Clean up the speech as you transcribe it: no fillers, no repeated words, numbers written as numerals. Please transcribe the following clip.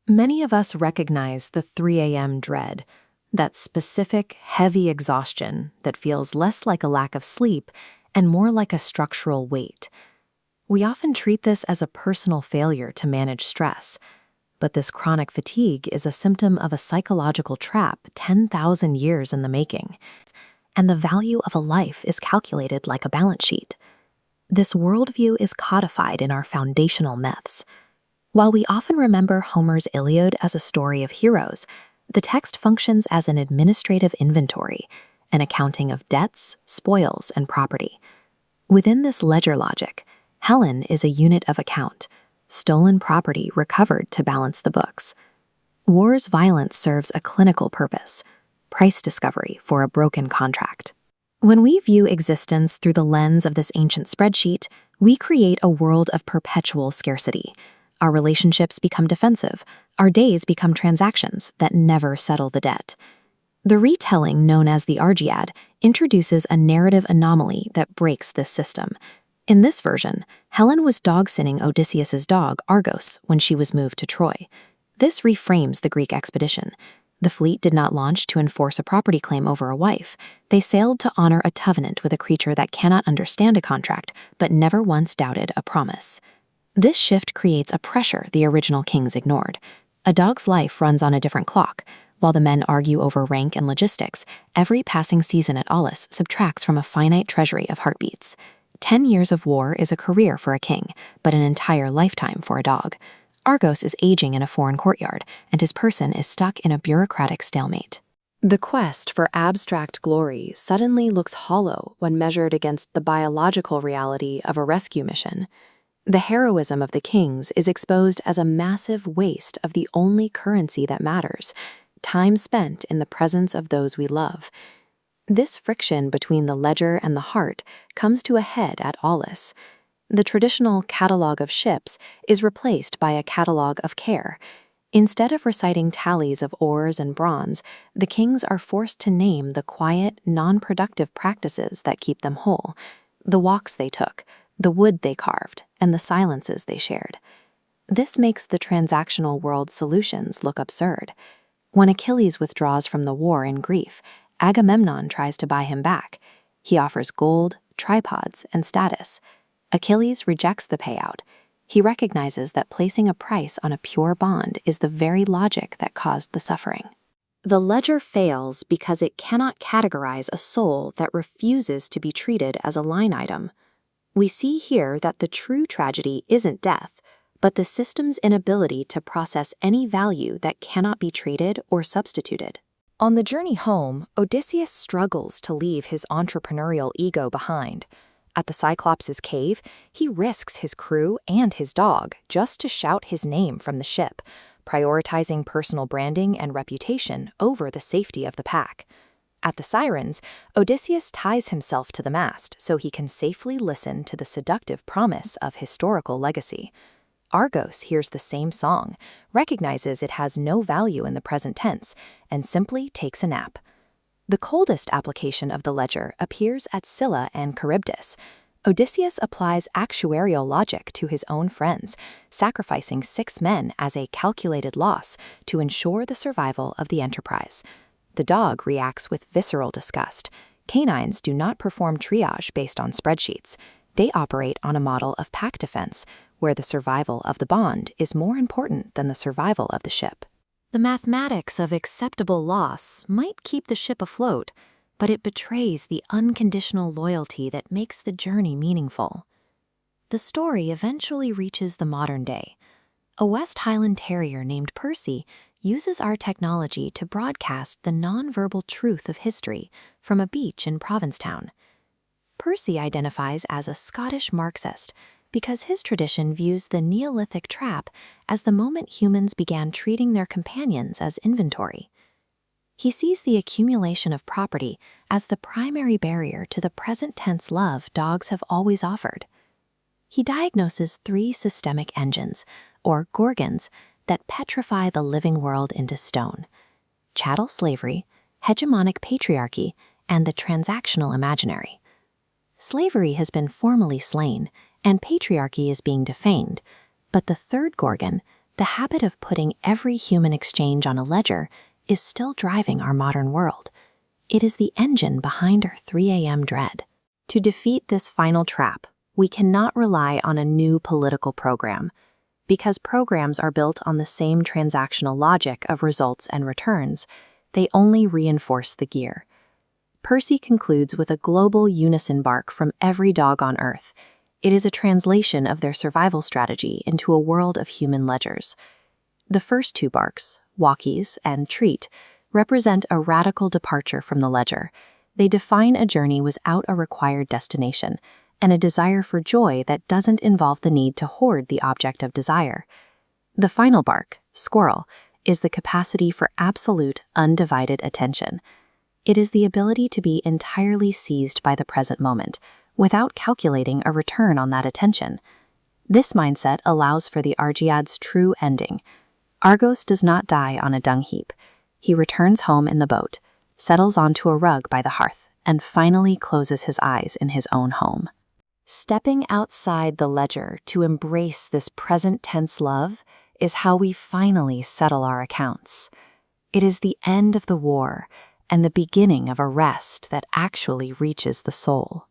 Many of us recognize the 3 a.m. dread, that specific, heavy exhaustion that feels less like a lack of sleep and more like a structural weight. We often treat this as a personal failure to manage stress, but this chronic fatigue is a symptom of a psychological trap 10,000 years in the making, and the value of a life is calculated like a balance sheet. This worldview is codified in our foundational myths. While we often remember Homer's Iliad as a story of heroes, the text functions as an administrative inventory, an accounting of debts, spoils, and property. Within this ledger logic, Helen is a unit of account, stolen property recovered to balance the books. War's violence serves a clinical purpose, price discovery for a broken contract. When we view existence through the lens of this ancient spreadsheet, we create a world of perpetual scarcity. Our relationships become defensive, our days become transactions that never settle the debt. The retelling known as the Argiad introduces a narrative anomaly that breaks this system. In this version, Helen was dog-sitting Odysseus's dog, Argos, when she was moved to Troy. This reframes the Greek expedition. The fleet did not launch to enforce a property claim over a wife. They sailed to honor a covenant with a creature that cannot understand a contract, but never once doubted a promise. This shift creates a pressure the original kings ignored. A dog's life runs on a different clock. While the men argue over rank and logistics, every passing season at Odyssey subtracts from a finite treasury of heartbeats. 10 years of war is a career for a king, but an entire lifetime for a dog. Argos is aging in a foreign courtyard, and his person is stuck in a bureaucratic stalemate. The quest for abstract glory suddenly looks hollow when measured against the biological reality of a rescue mission. The heroism of the kings is exposed as a massive waste of the only currency that matters, time spent in the presence of those we love. This friction between the ledger and the heart comes to a head at Odyssey. The traditional catalogue of ships is replaced by a catalogue of care. Instead of reciting tallies of ores and bronze, the kings are forced to name the quiet, non-productive practices that keep them whole, the walks they took, the wood they carved, and the silences they shared. This makes the transactional world's solutions look absurd. When Achilles withdraws from the war in grief, Agamemnon tries to buy him back. He offers gold, tripods, and status. Achilles rejects the payout. He recognizes that placing a price on a pure bond is the very logic that caused the suffering. The ledger fails because it cannot categorize a soul that refuses to be treated as a line item. We see here that the true tragedy isn't death, but the system's inability to process any value that cannot be traded or substituted. On the journey home, Odysseus struggles to leave his entrepreneurial ego behind. At the Cyclops' cave, he risks his crew and his dog just to shout his name from the ship, prioritizing personal branding and reputation over the safety of the pack. At the Sirens, Odysseus ties himself to the mast so he can safely listen to the seductive promise of historical legacy. Argos hears the same song, recognizes it has no value in the present tense, and simply takes a nap. The coldest application of the ledger appears at Scylla and Charybdis. Odysseus applies actuarial logic to his own friends, sacrificing 6 men as a calculated loss to ensure the survival of the enterprise. The dog reacts with visceral disgust. Canines do not perform triage based on spreadsheets. They operate on a model of pack defense, where the survival of the bond is more important than the survival of the ship. The mathematics of acceptable loss might keep the ship afloat, but it betrays the unconditional loyalty that makes the journey meaningful. The story eventually reaches the modern day. A West Highland terrier named Percy uses our technology to broadcast the nonverbal truth of history from a beach in Provincetown. Percy identifies as a Scottish Marxist because his tradition views the Neolithic Trap as the moment humans began treating their companions as inventory. He sees the accumulation of property as the primary barrier to the present-tense love dogs have always offered. He diagnoses 3 systemic engines, or gorgons, that petrify the living world into stone: chattel slavery, hegemonic patriarchy, and the transactional imaginary. Slavery has been formally slain, and patriarchy is being defamed, but the third gorgon, the habit of putting every human exchange on a ledger is still driving our modern world. It is the engine behind our 3 a.m. dread. To defeat this final trap, we cannot rely on a new political program, because programs are built on the same transactional logic of results and returns. They only reinforce the gear. Percy concludes with a global unison bark from every dog on Earth. It is a translation of their survival strategy into a world of human ledgers. The first two barks, walkies and treat, represent a radical departure from the ledger. They define a journey without a required destination, and a desire for joy that doesn't involve the need to hoard the object of desire. The final bark, squirrel, is the capacity for absolute, undivided attention. It is the ability to be entirely seized by the present moment, without calculating a return on that attention. This mindset allows for the Argiad's true ending. Argos does not die on a dung heap. He returns home in the boat, settles onto a rug by the hearth, and finally closes his eyes in his own home. Stepping outside the ledger to embrace this present tense love is how we finally settle our accounts. It is the end of the war and the beginning of a rest that actually reaches the soul.